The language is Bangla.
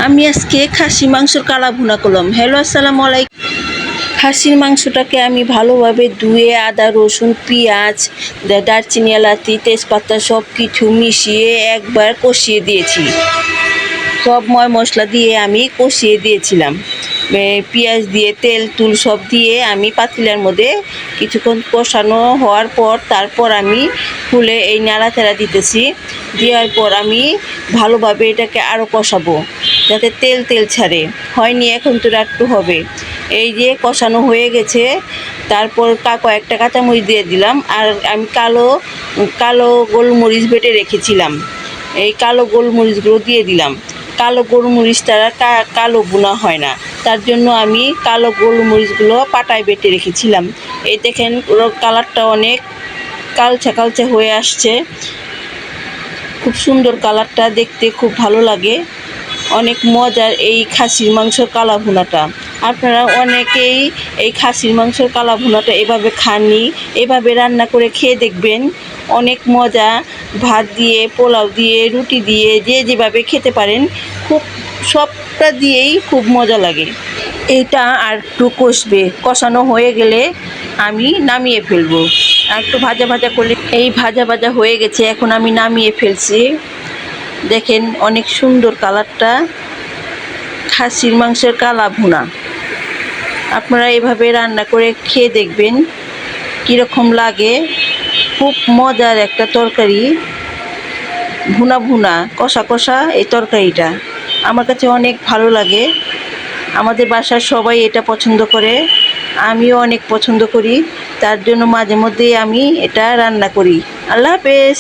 আমি আজকে খাসি মাংসের কালা ভুনা করলাম। হ্যালো, আসসালামু আলাইকুম। খাসির মাংসটাকে আমি ভালোভাবে ধুয়ে আদা রসুন পেঁয়াজ দারচিনি এলাচি তেজপাতা সব কিছু মিশিয়ে একবার কষিয়ে দিয়েছি। সব মশলা দিয়ে আমি কষিয়ে দিয়েছিলাম। পেঁয়াজ দিয়ে তেল তুল সব দিয়ে আমি পাতিলার মধ্যে কিছুক্ষণ কষানো হওয়ার পর তারপর আমি খুলে এই নাড়াচাড়া দিতেছি। দেওয়ার পর আমি ভালোভাবে এটাকে আরও কষাবো যাতে তেল ছাড়ে। হয়নি, এখন তো একটু হবে। এই যে কষানো হয়ে গেছে, তারপর কয়েকটা কাঁচামরিচ দিয়ে দিলাম। আর আমি কালো গোলমরিচ বেটে রেখেছিলাম, এই কালো গোলমরিচগুলো দিয়ে দিলাম। কালো গোলমরিচটা কালো ভুনা হয় না, তার জন্য আমি কালো গোলমরিচগুলো পাটায় বেটে রেখেছিলাম। এই দেখেন কালারটা অনেক কালচে হয়ে আসছে, খুব সুন্দর কালারটা, দেখতে খুব ভালো লাগে। অনেক মজার এই খাসির মাংসর কালা ভুনাটা। আপনারা অনেকেই এই খাসির মাংসর কালা ভুনাটা এভাবে খাননি, এভাবে রান্না করে খেয়ে দেখবেন, অনেক মজা। ভাত দিয়ে, পোলাও দিয়ে, রুটি দিয়ে, যেভাবে খেতে পারেন, খুব সবটা দিয়েই খুব মজা লাগে। এইটা আর একটু কষানো হয়ে গেলে আমি নামিয়ে ফেলবো। আর একটু ভাজা করলে, এই ভাজা হয়ে গেছে, এখন আমি নামিয়ে ফেলছি। দেখেন অনেক সুন্দর কালারটা, খাসির মাংসের কালা ভুনা। আপনারা এভাবে রান্না করে খেয়ে দেখবেন কীরকম লাগে। খুব মজার একটা তরকারি, ভুনা কষা এই তরকারিটা আমার কাছে অনেক ভালো লাগে। আমাদের বাসার সবাই এটা পছন্দ করে, আমিও অনেক পছন্দ করি, তার জন্য মাঝে মধ্যেই আমি এটা রান্না করি। আল্লাহ হাফেজ।